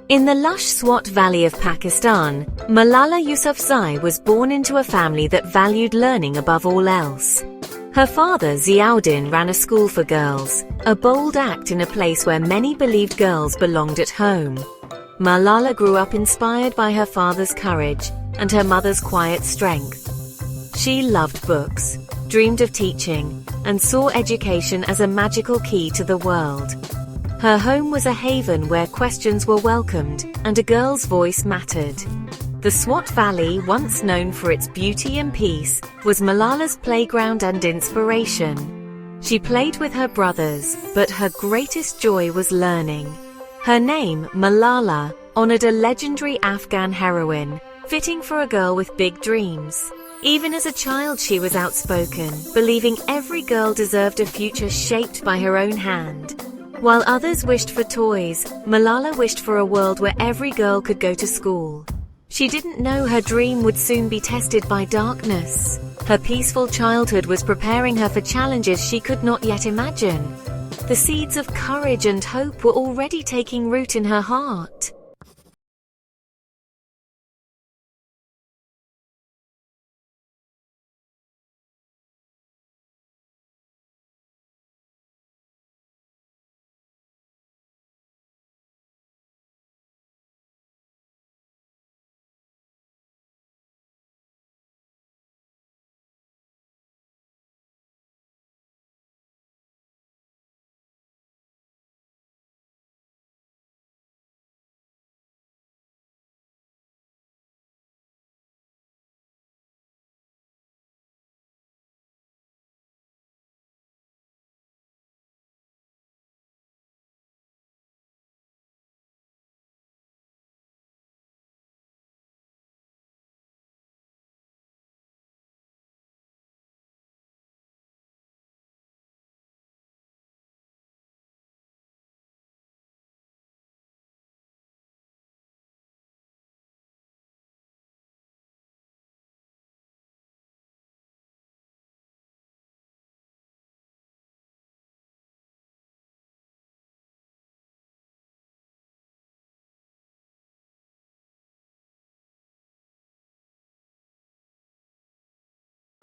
In the lush Swat Valley of Pakistan, Malala Yousafzai was born into a family that valued learning above all else. Her father, Ziauddin, ran a school for girls, a bold act in a place where many believed girls belonged at home. Malala grew up inspired by her father's courage and her mother's quiet strength. She loved books, dreamed of teaching, and saw education as a magical key to the world. Her home was a haven where questions were welcomed and a girl's voice mattered. The Swat Valley, once known for its beauty and peace, was Malala's playground and inspiration. She played with her brothers, but her greatest joy was learning. Her name, Malala, honored a legendary Afghan heroine, fitting for a girl with big dreams. Even as a child, she was outspoken, believing every girl deserved a future shaped by her own hand. While others wished for toys, Malala wished for a world where every girl could go to school. She didn't know her dream would soon be tested by darkness. Her peaceful childhood was preparing her for challenges she could not yet imagine. The seeds of courage and hope were already taking root in her heart.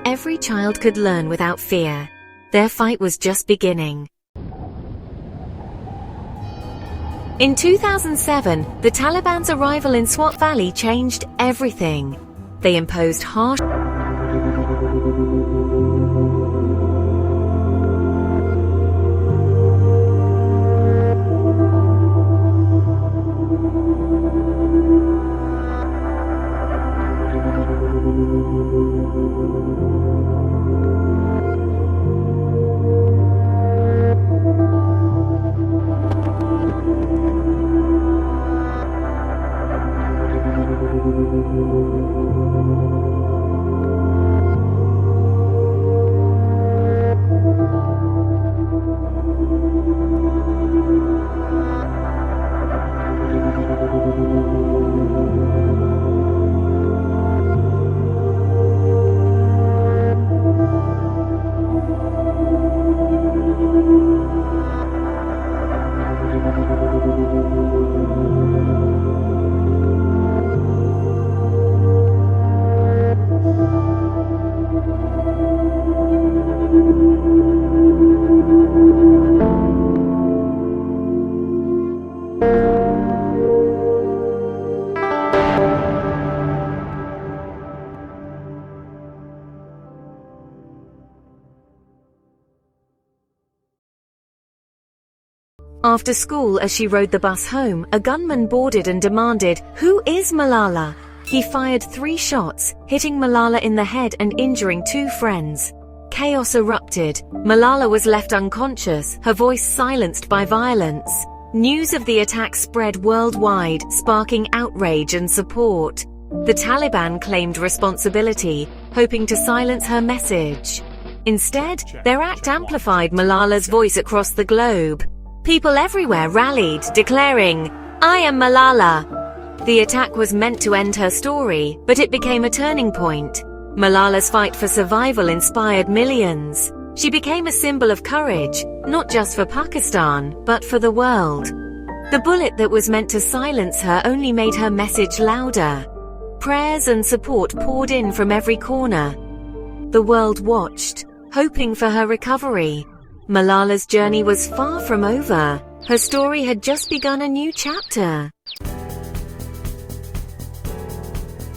Every child could learn without fear. Their fight was just beginning. In 2007, the Taliban's arrival in Swat Valley changed everything. They imposed harsh After school, as she rode the bus home, a gunman boarded and demanded, "Who is Malala?" He fired 3 shots, hitting Malala in the head and injuring 2 friends. Chaos erupted. Malala was left unconscious, her voice silenced by violence. News of the attack spread worldwide, sparking outrage and support. The Taliban claimed responsibility, hoping to silence her message. Instead, their act amplified Malala's voice across the globe. People everywhere rallied, declaring, "I am Malala." The attack was meant to end her story, but it became a turning point. Malala's fight for survival inspired millions. She became a symbol of courage, not just for Pakistan, but for the world. The bullet that was meant to silence her only made her message louder. Prayers and support poured in from every corner. The world watched, hoping for her recovery. Malala's journey was far from over. Her story had just begun a new chapter.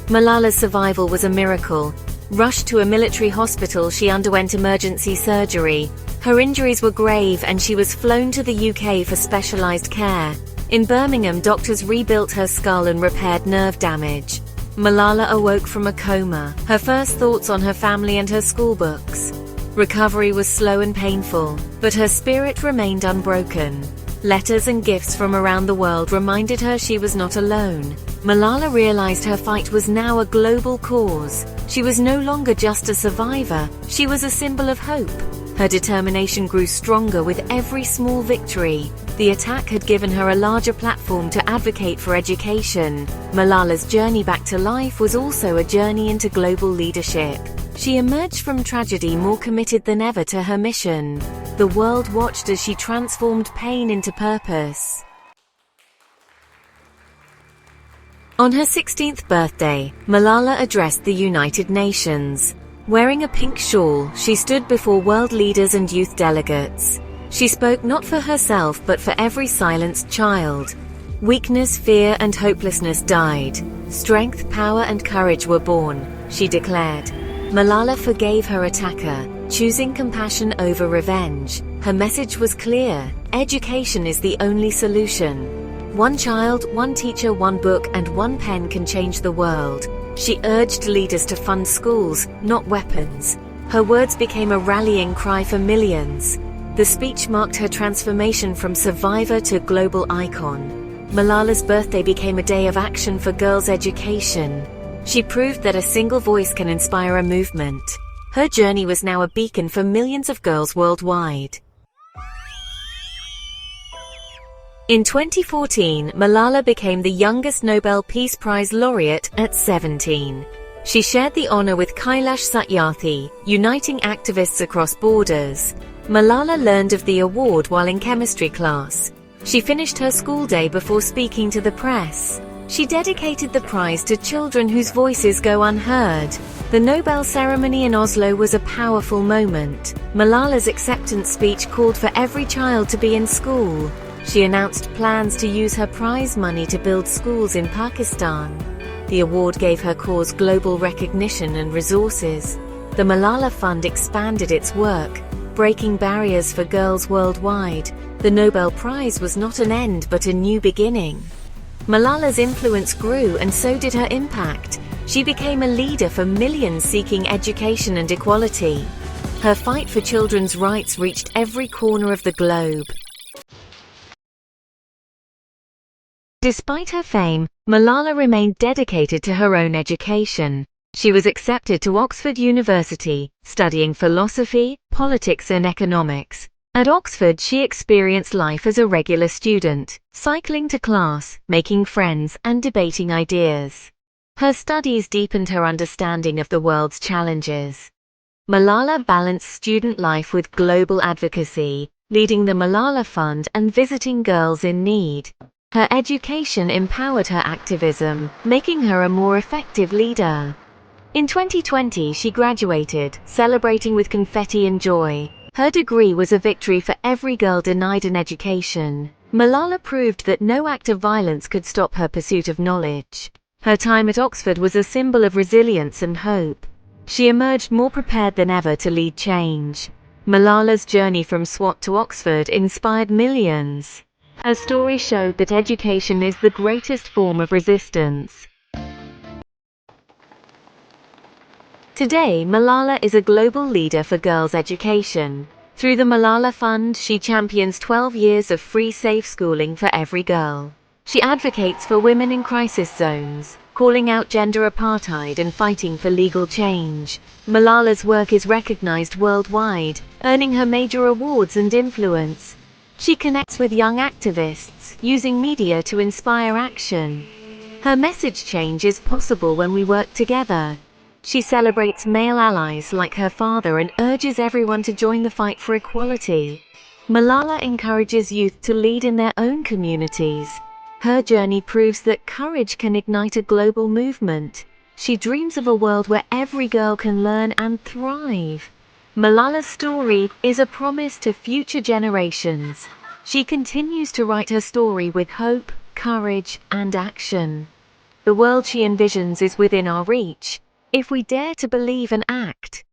Malala's survival was a miracle. Rushed to a military hospital, she underwent emergency surgery. Her injuries were grave and she was flown to the UK for specialized care. In Birmingham, doctors rebuilt her skull and repaired nerve damage. Malala awoke from a coma, her first thoughts on her family and her school books. Recovery was slow and painful, but her spirit remained unbroken. Letters and gifts from around the world reminded her she was not alone. Malala realized her fight was now a global cause. She was no longer just a survivor, she was a symbol of hope. Her determination grew stronger with every small victory. The attack had given her a larger platform to advocate for education. Malala's journey back to life was also a journey into global leadership. She emerged from tragedy more committed than ever to her mission. The world watched as she transformed pain into purpose. On her 16th birthday, Malala addressed the United Nations. Wearing a pink shawl, she stood before world leaders and youth delegates. She spoke not for herself but for every silenced child. Weakness, fear, and hopelessness died. Strength, power, and courage were born, she declared. Malala forgave her attacker, choosing compassion over revenge. Her message was clear: education is the only solution. One child, one teacher, one book, and one pen can change the world. She urged leaders to fund schools, not weapons. Her words became a rallying cry for millions. The speech marked her transformation from survivor to global icon. Malala's birthday became a day of action for girls' education. She proved that a single voice can inspire a movement. Her journey was now a beacon for millions of girls worldwide. In 2014, Malala became the youngest Nobel Peace Prize laureate at 17. She shared the honor with Kailash Satyarthi, uniting activists across borders. Malala learned of the award while in chemistry class. She finished her school day before speaking to the press. She dedicated the prize to children whose voices go unheard. The Nobel ceremony in Oslo was a powerful moment. Malala's acceptance speech called for every child to be in school. She announced plans to use her prize money to build schools in Pakistan. The award gave her cause global recognition and resources. The Malala Fund expanded its work, breaking barriers for girls worldwide. The Nobel Prize was not an end but a new beginning. Malala's influence grew and so did her impact. She became a leader for millions seeking education and equality. Her fight for children's rights reached every corner of the globe. Despite her fame, Malala remained dedicated to her own education. She was accepted to Oxford University, studying philosophy, politics and economics. At Oxford, she experienced life as a regular student, cycling to class, making friends, and debating ideas. Her studies deepened her understanding of the world's challenges. Malala balanced student life with global advocacy, leading the Malala Fund and visiting girls in need. Her education empowered her activism, making her a more effective leader. In 2020, she graduated, celebrating with confetti and joy. Her degree was a victory for every girl denied an education. Malala proved that no act of violence could stop her pursuit of knowledge. Her time at Oxford was a symbol of resilience and hope. She emerged more prepared than ever to lead change. Malala's journey from Swat to Oxford inspired millions. Her story showed that education is the greatest form of resistance. Today, Malala is a global leader for girls' education. Through the Malala Fund, she champions 12 years of free, safe schooling for every girl. She advocates for women in crisis zones, calling out gender apartheid and fighting for legal change. Malala's work is recognized worldwide, earning her major awards and influence. She connects with young activists, using media to inspire action. Her message change is possible when we work together. She celebrates male allies like her father and urges everyone to join the fight for equality. Malala encourages youth to lead in their own communities. Her journey proves that courage can ignite a global movement. She dreams of a world where every girl can learn and thrive. Malala's story is a promise to future generations. She continues to write her story with hope, courage, and action. The world she envisions is within our reach, if we dare to believe and act.